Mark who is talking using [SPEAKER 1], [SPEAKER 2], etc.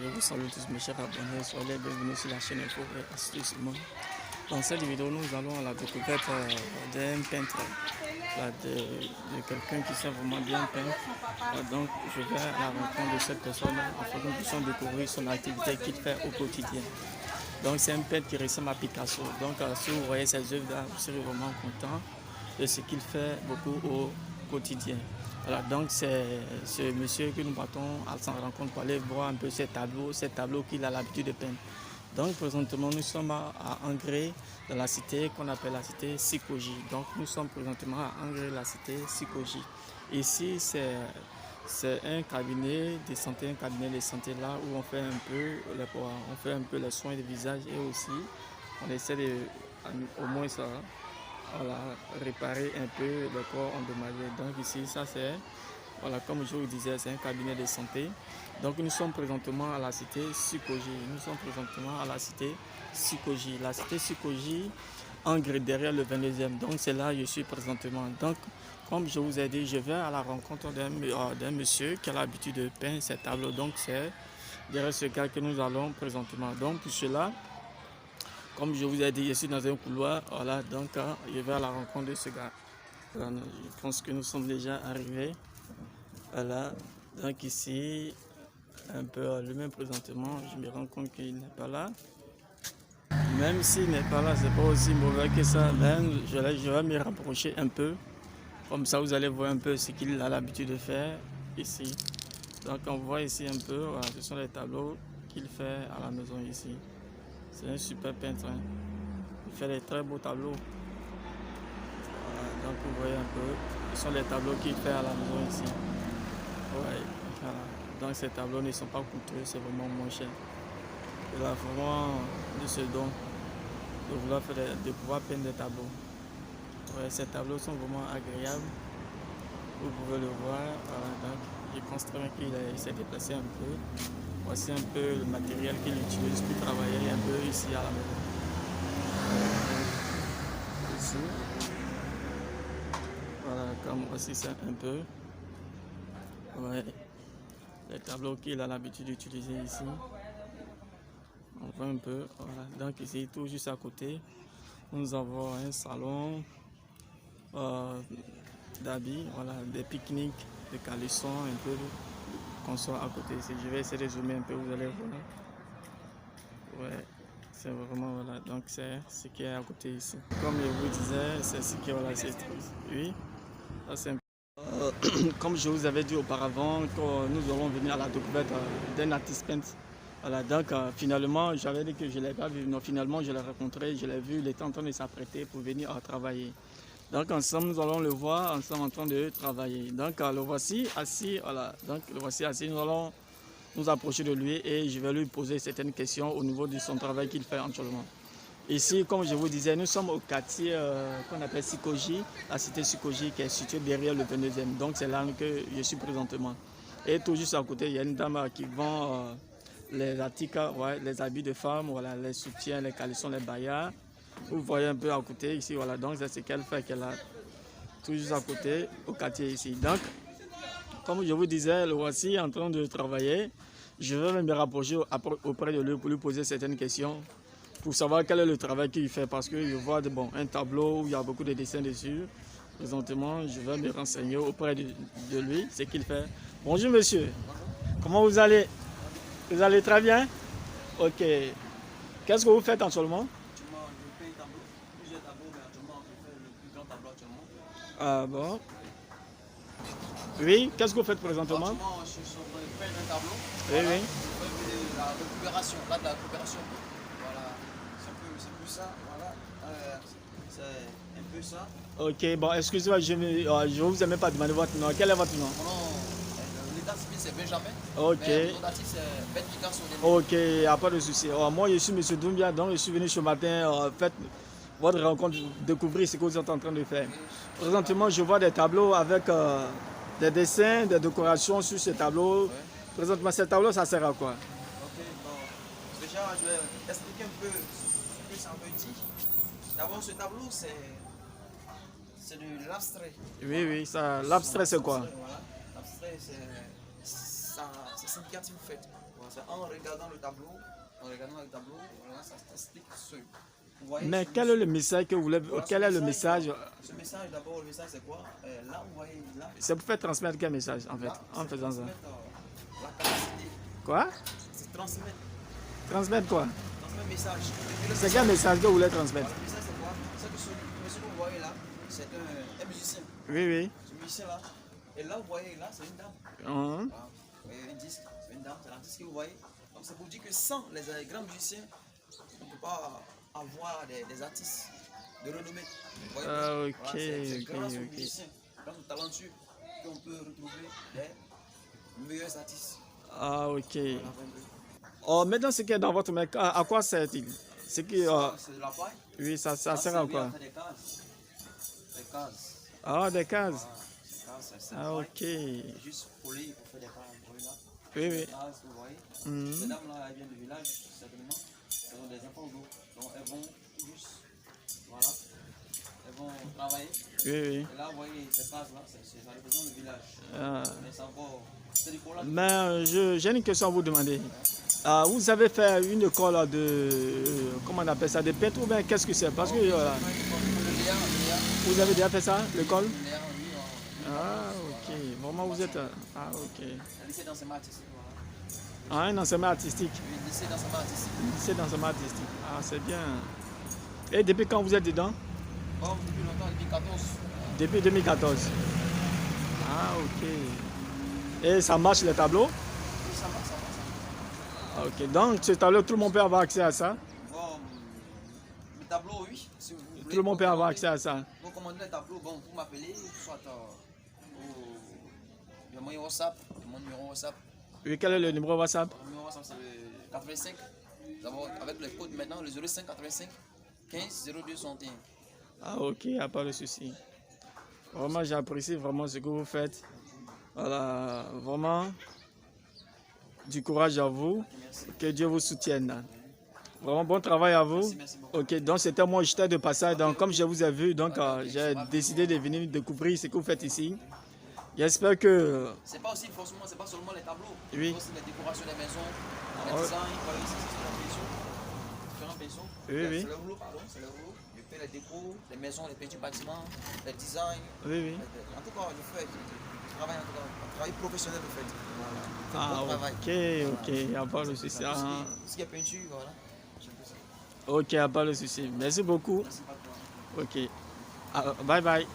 [SPEAKER 1] Je vous salue tous mes chers abonnés, soyez les bienvenus sur la chaîne Info et Astuces Monde. Dans cette vidéo, nous allons à la découverte d'un peintre, de quelqu'un qui sait vraiment bien peindre. Donc je vais à la rencontre de cette personne afin que nous puissions découvrir son activité qu'il fait au quotidien. Donc c'est un peintre qui ressemble à Picasso. Donc si vous voyez ses œuvres d'art, vous serez vraiment content de ce qu'il fait beaucoup au quotidien. Voilà, donc c'est ce monsieur que nous partons à sa rencontre pour aller voir un peu ces tableaux qu'il a l'habitude de peindre. Donc présentement nous sommes à Angré, dans la cité qu'on appelle la cité Sikoji. Donc nous sommes présentement à Angré, la cité Sikoji. Ici c'est un cabinet de santé là où on fait un peu les soins de visage et aussi on essaie de au moins ça. Voilà, réparer un peu le corps endommagé. Donc ici, ça c'est, voilà, comme je vous disais, c'est un cabinet de santé. Donc nous sommes présentement à la cité Sikoji. Nous sommes présentement à la cité Sikoji. La cité Sikoji, Angré, derrière le 22e. Donc c'est là que je suis présentement. Donc, comme je vous ai dit, je vais à la rencontre d'un monsieur qui a l'habitude de peindre ses tableaux. Donc c'est derrière ce gars que nous allons présentement. Donc pour cela, comme je vous ai dit, je suis dans un couloir, voilà, donc je vais à la rencontre de ce gars. Voilà, je pense que nous sommes déjà arrivés. Voilà, donc ici, un peu lui-même présentement, je me rends compte qu'il n'est pas là. Même s'il n'est pas là, c'est pas aussi mauvais que ça. Même, je vais me rapprocher un peu. Comme ça, vous allez voir un peu ce qu'il a l'habitude de faire ici. Donc on voit ici un peu, voilà, ce sont les tableaux qu'il fait à la maison ici. C'est un super peintre. Hein. Il fait des très beaux tableaux. Voilà, donc vous voyez un peu, ce sont les tableaux qu'il fait à la maison ici. Ouais, voilà. Donc ces tableaux ne sont pas coûteux, c'est vraiment moins cher. Il a vraiment de ce don de pouvoir peindre des tableaux. Ouais, ces tableaux sont vraiment agréables. Vous pouvez le voir. Voilà, donc je pense très bien qu'il s'est déplacé un peu. Voici un peu le matériel qu'il utilise pour travailler un peu ici à la maison. Ici. Voilà, comme voici ça un peu. Ouais. Les tableaux qu'il a l'habitude d'utiliser ici. On voit un peu. Voilà. Donc ici, tout juste à côté, nous avons un salon d'habits, voilà, des pique-niques, des calissons, un peu qu'on soit à côté ici. Je vais essayer de zoomer un peu, vous allez voir. Ouais. C'est vraiment, voilà, donc c'est ce qui est à côté ici. Comme je vous disais, c'est ce qui est, voilà, c'est, oui, ça c'est un peu. Comme je vous avais dit auparavant, nous allons venir à la découverte d'un artiste peintre. Voilà, donc finalement, j'avais dit que je ne l'ai pas vu. Non, finalement, je l'ai rencontré, je l'ai vu, il était en train de s'apprêter pour venir travailler. Donc ensemble, nous allons le voir, ensemble en train de travailler. Donc le voici assis, voilà. Donc le voici assis, nous allons nous approcher de lui et je vais lui poser certaines questions au niveau de son travail qu'il fait actuellement. Ici, comme je vous disais, nous sommes au quartier qu'on appelle Sikoji, la cité Sikoji qui est située derrière le 22e. Donc c'est là que je suis présentement. Et tout juste à côté, il y a une dame qui vend les articles, ouais, les habits de femmes, voilà, les soutiens, les calissons, les baillards. Vous voyez un peu à côté ici, voilà, donc c'est ce qu'elle fait, qu'elle a tout juste à côté au quartier ici. Donc, comme je vous disais, le voici en train de travailler. Je vais me rapprocher auprès de lui pour lui poser certaines questions, pour savoir quel est le travail qu'il fait, parce que je vois un tableau où il y a beaucoup de dessins dessus. Présentement, je vais me renseigner auprès de lui, ce qu'il fait. Bonjour monsieur, comment vous allez? Vous allez très bien? Ok. Qu'est-ce que vous faites actuellement?
[SPEAKER 2] Actuellement, je fais plusieurs tableaux, mais actuellement, je fais le plus grand tableau actuellement.
[SPEAKER 1] Ah bon? Oui, qu'est-ce que vous faites présentement?
[SPEAKER 2] Actuellement, je suis en train de faire un tableau.
[SPEAKER 1] Oui,
[SPEAKER 2] Voilà.
[SPEAKER 1] oui.
[SPEAKER 2] Je fais de la récupération, là, de la récupération. Voilà. C'est plus ça, voilà. C'est un peu ça.
[SPEAKER 1] Ok, bon, excusez-moi, je ne vous ai même pas demandé votre nom. Quel est votre nom?
[SPEAKER 2] Mon nom, l'état civil, c'est Benjamin.
[SPEAKER 1] Ok.
[SPEAKER 2] Mais mon nom d'artiste, c'est Ben Picasso.
[SPEAKER 1] Ok, il n'y a pas de souci. Moi, je suis M. Doumbia, donc je suis venu ce matin faire votre rencontre, découvrir ce que vous êtes en train de faire. Présentement, je vois des tableaux avec des dessins, des décorations sur ces tableaux.
[SPEAKER 2] Ouais.
[SPEAKER 1] Présentement, ces tableaux, ça sert à quoi?
[SPEAKER 2] Ok, bon. Déjà, je vais expliquer un peu ce que ça veut dire. D'abord, ce tableau, c'est de l'abstrait.
[SPEAKER 1] Oui, oui, ça. L'abstrait, c'est quoi?
[SPEAKER 2] Voilà. L'abstrait, c'est significatif en fait. Voilà, c'est en regardant le tableau, voilà, ça t'explique ce. Vous voyez,
[SPEAKER 1] Mais quel est le message que vous voulez...
[SPEAKER 2] voilà,
[SPEAKER 1] Quel
[SPEAKER 2] ce
[SPEAKER 1] est le message?
[SPEAKER 2] Ce message, d'abord, le message, c'est quoi? Là, vous voyez, là,
[SPEAKER 1] C'est pour faire transmettre quel message, en fait,
[SPEAKER 2] là,
[SPEAKER 1] en
[SPEAKER 2] c'est
[SPEAKER 1] faisant ça?
[SPEAKER 2] transmettre la capacité.
[SPEAKER 1] Quoi?
[SPEAKER 2] C'est transmettre.
[SPEAKER 1] Transmettre quoi?
[SPEAKER 2] Transmettre un message.
[SPEAKER 1] C'est quel message que vous voulez transmettre?
[SPEAKER 2] Voilà, le message, c'est quoi? C'est que ce monsieur que vous voyez là, c'est un musicien.
[SPEAKER 1] Oui, oui.
[SPEAKER 2] Ce musicien-là. Et là, vous voyez, là, c'est une dame.
[SPEAKER 1] Hum.
[SPEAKER 2] Voilà. Vous voyez un disque, c'est une dame, c'est l'artiste que vous voyez. Donc, c'est pour dire que sans les grands musiciens, on ne peut pas avoir des artistes de renommée. Vous voyez,
[SPEAKER 1] Ah, ok,
[SPEAKER 2] voilà, c'est
[SPEAKER 1] ok,
[SPEAKER 2] grâce aux
[SPEAKER 1] ok.
[SPEAKER 2] musiciens, grâce aux talentueux, qu'on peut retrouver les meilleurs artistes.
[SPEAKER 1] Ah, ok.
[SPEAKER 2] Voilà,
[SPEAKER 1] Oh, maintenant, ce qui est dans votre main, à quoi sert-il? Ce qui,
[SPEAKER 2] c'est de la paille.
[SPEAKER 1] oui, ça
[SPEAKER 2] Ça
[SPEAKER 1] sert à
[SPEAKER 2] sert
[SPEAKER 1] quoi?
[SPEAKER 2] à faire des cases. Des cases.
[SPEAKER 1] Ah, des cases.
[SPEAKER 2] Voilà, ces cases, c'est
[SPEAKER 1] Ah, ok.
[SPEAKER 2] paille. Juste collé pour faire des cases. Vous voyez là.
[SPEAKER 1] Oui, oui.
[SPEAKER 2] Des cases, vous voyez.
[SPEAKER 1] Mhm.
[SPEAKER 2] Ces dames-là, elles viennent du village, certainement. Elles ont des enfants d'eau. Donc elles vont juste, voilà, elles vont travailler.
[SPEAKER 1] Oui, oui.
[SPEAKER 2] Et là, vous voyez, ces cases-là, ça représente le village.
[SPEAKER 1] Ah.
[SPEAKER 2] Mais c'est encore, c'est du collage.
[SPEAKER 1] Mais j'ai une question à vous demander. Ah, vous avez fait une école de, comment on appelle ça, de peintre ou bien qu'est-ce que c'est? Parce que
[SPEAKER 2] Le léa,
[SPEAKER 1] vous avez déjà fait ça, l'école?
[SPEAKER 2] le léa, oui,
[SPEAKER 1] Ah, ok. Vraiment, vous êtes... Ah, ok.
[SPEAKER 2] le lycée d'enseignement artistique, voilà.
[SPEAKER 1] Ah, un enseignement artistique.
[SPEAKER 2] Oui, le lycée d'enseignement artistique.
[SPEAKER 1] Lycée d'enseignement artistique. Ah, c'est bien. Et depuis quand vous êtes dedans?
[SPEAKER 2] Bon, depuis longtemps, depuis 14.
[SPEAKER 1] Depuis 2014. Ah, ok. Et ça marche les tableaux?
[SPEAKER 2] Oui, ça va, ça va, ça va.
[SPEAKER 1] Ah, ok. Donc, ce tableau, tout le monde peut avoir accès à ça?
[SPEAKER 2] Bon, le tableau, oui. Si vous voulez,
[SPEAKER 1] Tout le monde peut avoir accès à ça?
[SPEAKER 2] vous commandez le tableau, bon, vous m'appelez, soit au mon WhatsApp, mon numéro WhatsApp.
[SPEAKER 1] Oui, quel est le numéro WhatsApp?
[SPEAKER 2] Mon numéro WhatsApp, c'est le 85. D'abord, avec le code maintenant, le 05 85 15 02 61.
[SPEAKER 1] Ah, ok, il n'y a pas de souci. Vraiment, j'apprécie vraiment ce que vous faites. Voilà, vraiment, du courage à vous.
[SPEAKER 2] Merci.
[SPEAKER 1] Que Dieu vous soutienne. Vraiment, bon travail à vous.
[SPEAKER 2] Merci, merci beaucoup.
[SPEAKER 1] Ok, donc c'était moi, j'étais de passage. Donc, comme je vous ai vu, donc j'ai décidé de venir découvrir ce que vous faites ici. J'espère que...
[SPEAKER 2] C'est pas aussi forcément, c'est pas seulement les tableaux.
[SPEAKER 1] Oui.
[SPEAKER 2] C'est aussi les décorations des maisons, les
[SPEAKER 1] Ah,
[SPEAKER 2] designs, vous voyez, c'est différentes maisons. Différentes maisons.
[SPEAKER 1] Oui, oui.
[SPEAKER 2] C'est le rouleau, pardon, c'est le rouleau. Je fais les décos, les maisons, les petits bâtiments, les designs.
[SPEAKER 1] Oui, oui.
[SPEAKER 2] En tout cas, je fais du travail, en tout cas, un travail professionnel, en fait. Voilà.
[SPEAKER 1] Ah,
[SPEAKER 2] Bon travail.
[SPEAKER 1] ok, il n'y a pas de souci. Ah,
[SPEAKER 2] Ce qui est peinture, voilà. J'aime ça.
[SPEAKER 1] ok, il n'y a pas de souci. Merci beaucoup.
[SPEAKER 2] Merci, pas de problème.
[SPEAKER 1] Ok. Ah, bye bye.